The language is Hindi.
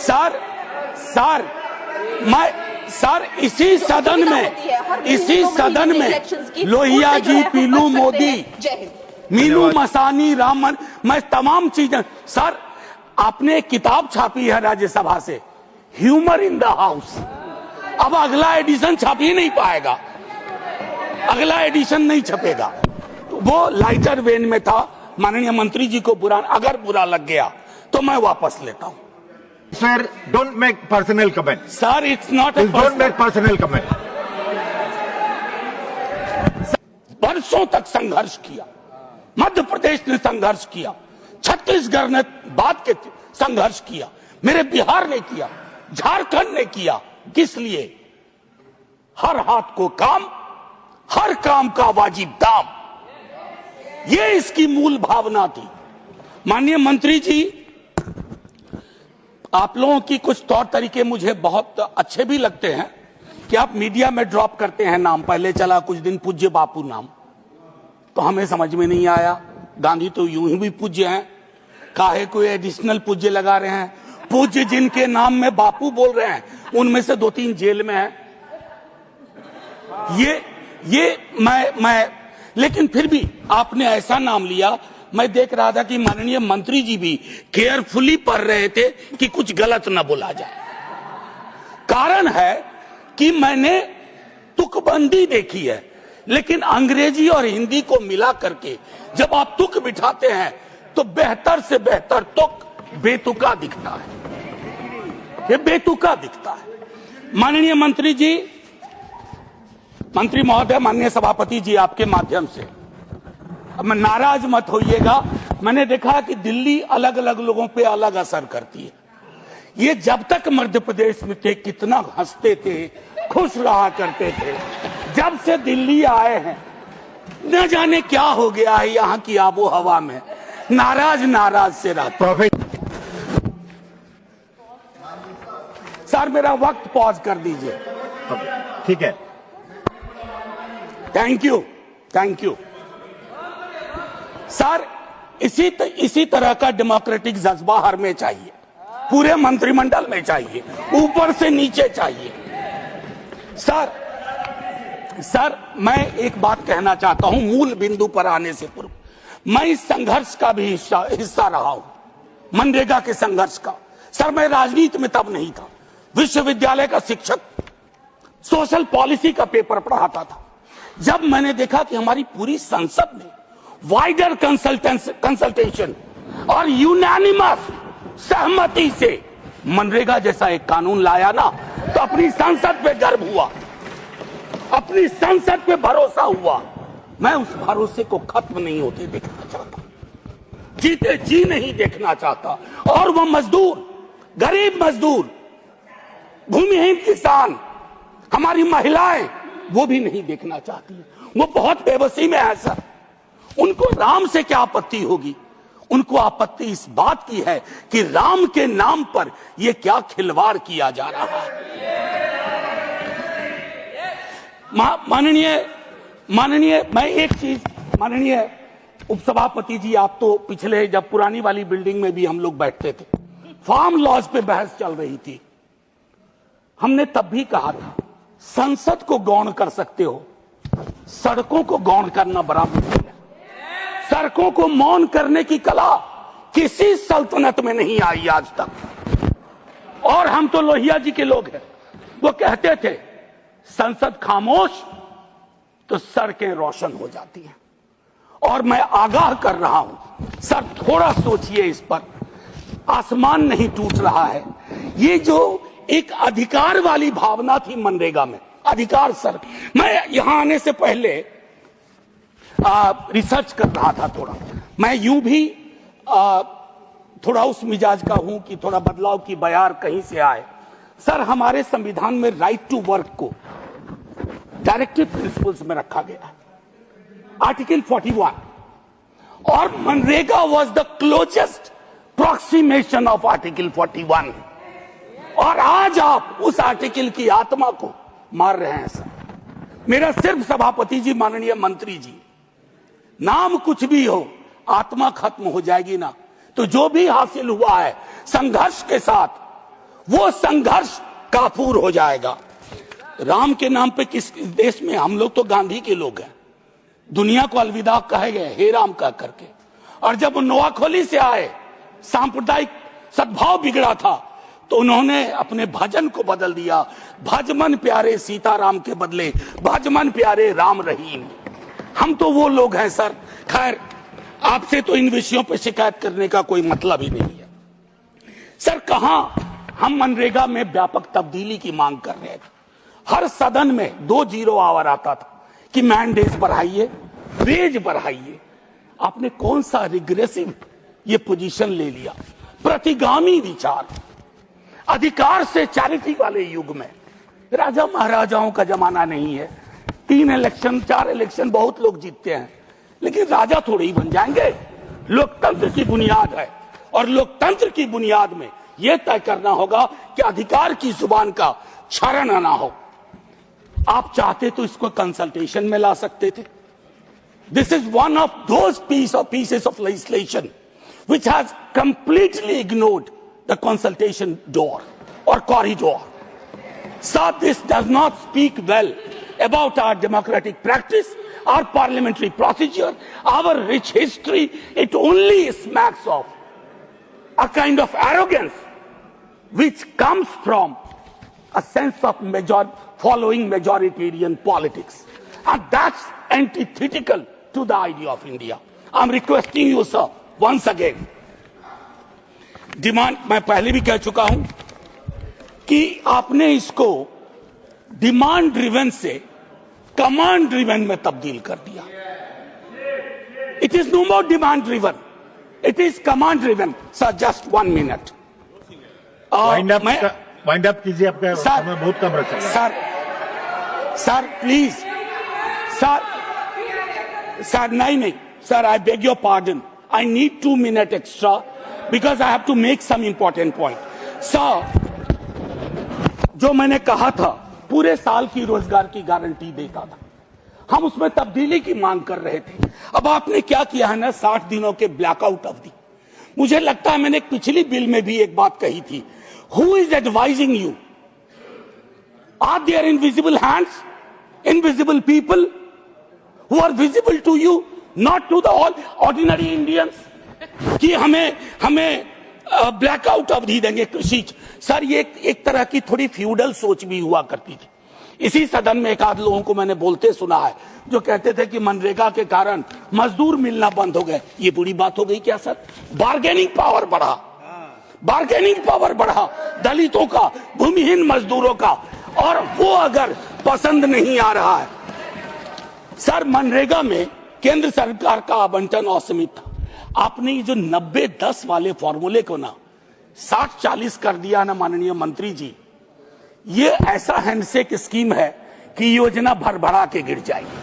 सर सर मैं सर इसी सदन में लोहिया जी, पीलू मोदी, मीनू मसानी, रामन, मैं तमाम चीजें, सर आपने एक किताब छापी है राज्यसभा से, ह्यूमर इन द हाउस। अब अगला एडिशन छप ही नहीं पाएगा, अगला एडिशन नहीं छपेगा। वो लाइटर वेन में था। माननीय मंत्री जी को अगर बुरा लग गया तो मैं वापस लेता हूं। Sir, don't make personal comment. Sir, it's not a don't make personal comment. वर्षों तक संघर्ष किया, मध्य प्रदेश ने संघर्ष किया, छत्तीसगढ़ ने बाद के संघर्ष किया, मेरे बिहार ने किया, झारखंड ने किया। किस लिए? हर हाथ को काम, हर काम का वाजिब दाम, ये इसकी मूल भावना थी। माननीय मंत्री जी, आप लोगों की कुछ तौर तरीके मुझे बहुत अच्छे भी लगते हैं कि आप मीडिया में ड्रॉप करते हैं नाम। पहले चला कुछ दिन पूज्य बापू नाम, तो हमें समझ में नहीं आया। गांधी तो यूं ही भी पूज्य हैं, काहे कोई एडिशनल पूज्य लगा रहे हैं? पूज्य जिनके नाम में बापू बोल रहे हैं उनमें से 2-3 जेल में हैं। ये मैं लेकिन फिर भी आपने ऐसा नाम लिया। मैं देख रहा था कि माननीय मंत्री जी भी केयरफुली पढ़ रहे थे कि कुछ गलत ना बोला जाए। कारण है कि मैंने तुकबंदी देखी है, लेकिन अंग्रेजी और हिंदी को मिला करके जब आप तुक बिठाते हैं तो बेहतर से बेहतर तुक बेतुका दिखता है, ये बेतुका दिखता है। माननीय मंत्री जी, मंत्री महोदय, माननीय सभापति जी, आपके माध्यम से अब मैं नाराज मत होइएगा। मैंने देखा कि दिल्ली अलग अलग लोगों पे अलग असर करती है। ये जब तक मध्य प्रदेश में थे कितना हंसते थे, खुश रहा करते थे। जब से दिल्ली आए हैं न जाने क्या हो गया है यहाँ की आबो हवा में, नाराज से रहते। सर, मेरा वक्त पॉज कर दीजिए। ठीक है, थैंक यू सर। इसी तरह का डेमोक्रेटिक जज्बा हर में चाहिए, पूरे मंत्रिमंडल में चाहिए, ऊपर से नीचे चाहिए। सर मैं एक बात कहना चाहता हूं मूल बिंदु पर आने से पूर्व। मैं इस संघर्ष का भी हिस्सा रहा हूं, मनरेगा के संघर्ष का। सर, मैं राजनीति में तब नहीं था, विश्वविद्यालय का शिक्षक, सोशल पॉलिसी का पेपर पढ़ाता था। जब मैंने देखा कि हमारी पूरी संसद ने वाइडर कंसल्टेशन और यूनानिमस सहमति से मनरेगा जैसा एक कानून लाया ना, तो अपनी संसद पे गर्व हुआ, अपनी संसद पे भरोसा हुआ। मैं उस भरोसे को खत्म नहीं होते देखना चाहता, जीते जी नहीं देखना चाहता। और वो मजदूर, गरीब मजदूर, भूमिहीन किसान, हमारी महिलाएं, वो भी नहीं देखना चाहती है। वो बहुत बेबसी में है सर। उनको राम से क्या आपत्ति होगी? उनको आपत्ति इस बात की है कि राम के नाम पर ये क्या खिलवाड़ किया जा रहा है। माननीय मैं एक चीज, माननीय उपसभापति जी, आप तो पिछले जब पुरानी वाली बिल्डिंग में भी हम लोग बैठते थे, फार्म लॉज पे बहस चल रही थी। हमने तब भी कहा था संसद को गौण कर सकते हो, सड़कों को गौण करना बड़ा मुश्किल है। सड़कों को मौन करने की कला किसी सल्तनत में नहीं आई आज तक। और हम तो लोहिया जी के लोग हैं, वो कहते थे संसद खामोश तो सड़कें रोशन हो जाती हैं। और मैं आगाह कर रहा हूं सर, थोड़ा सोचिए इस पर। आसमान नहीं टूट रहा है। ये जो एक अधिकार वाली भावना थी मनरेगा में, अधिकार सर, मैं यहां आने से पहले रिसर्च कर रहा था थोड़ा। मैं यूं भी थोड़ा उस मिजाज का हूं कि थोड़ा बदलाव की बयार कहीं से आए। सर, हमारे संविधान में राइट टू वर्क को डायरेक्टिव प्रिंसिपल्स में रखा गया है, आर्टिकल 41। और MNREGA was the closest approximation of article 41। और आज आप उस आर्टिकल की आत्मा को मार रहे हैं सर। मेरा सिर्फ सभापति जी, माननीय मंत्री जी, नाम कुछ भी हो, आत्मा खत्म हो जाएगी ना, तो जो भी हासिल हुआ है संघर्ष के साथ, वो संघर्ष काफूर हो जाएगा। राम के नाम पे किस देश में, हम लोग तो गांधी के लोग हैं, दुनिया को अलविदा कहे गए हे राम कह करके। और जब नोआखोली से आए, सांप्रदायिक सद्भाव बिगड़ा था, तो उन्होंने अपने भजन को बदल दिया, भजमन प्यारे सीताराम के बदले भजमन प्यारे राम रहीम। हम तो वो लोग हैं सर। खैर, आपसे तो इन विषयों पर शिकायत करने का कोई मतलब ही नहीं है सर। कहां हम मनरेगा में व्यापक तब्दीली की मांग कर रहे थे, हर सदन में 2-0 आवर आता था कि मैंडेज बढ़ाइए, वेज बढ़ाइए। आपने कौन सा रिग्रेसिव ये पोजीशन ले लिया, प्रतिगामी विचार, अधिकार से चैरिटी वाले युग में। राजा महाराजाओं का जमाना नहीं है। 3 इलेक्शन 4 इलेक्शन बहुत लोग जीतते हैं, लेकिन राजा थोड़े ही बन जाएंगे। लोकतंत्र की बुनियाद है, और लोकतंत्र की बुनियाद में यह तय करना होगा कि अधिकार की जुबान का क्षरण ना हो। आप चाहते तो इसको कंसल्टेशन में ला सकते थे। This is one of those pieces of legislation which has completely ignored the consultation door or corridor. So this does not speak well about our democratic practice, our parliamentary procedure, our rich history. It only smacks of a kind of arrogance which comes from a sense of following majoritarian politics. And that's antithetical to the idea of India. I'm requesting you, sir, once again. Demand, मैं पहले भी कह चुका हूं कि आपने इसको डिमांड ड्रिवन से कमांड ड्रिवन में तब्दील कर दिया। It is no more demand driven, it is command driven. Sir, just 1 minute. Wind up कीजिए, आपका समय बहुत कम रखा है। सर प्लीज, सर नहीं sir, I beg your pardon, I need 2 minute extra because I have to make some important point. Sir, जो मैंने कहा था पूरे साल की रोजगार की गारंटी देता था, हम उसमें तब्दीली की मांग कर रहे थे। अब आपने क्या किया है ना, 60 दिनों के ब्लैकआउट अवधि। मुझे लगता है मैंने पिछली बिल में भी एक बात कही थी, who is advising you? Are there invisible hands, invisible people who are visible to you, not to the all ordinary Indians, कि हमें ब्लैकआउट अवधि देंगे कृषि। सर, ये एक तरह की थोड़ी फ्यूडल सोच भी हुआ करती थी। इसी सदन में एक आध लोगों को मैंने बोलते सुना है जो कहते थे कि मनरेगा के कारण मजदूर मिलना बंद हो गए। ये बुरी बात हो गई क्या सर? बार्गेनिंग पावर बढ़ा, बार्गेनिंग पावर बढ़ा दलितों का, भूमिहीन मजदूरों का, और वो अगर पसंद नहीं आ रहा है। सर, मनरेगा में केंद्र सरकार का आवंटन असीमित था। आपने ये जो 90-10 वाले फॉर्मूले को ना 60-40 कर दिया ना माननीय मंत्री जी, ये ऐसा हैंडशेक स्कीम है कि योजना भर भरा के गिर जाएगी।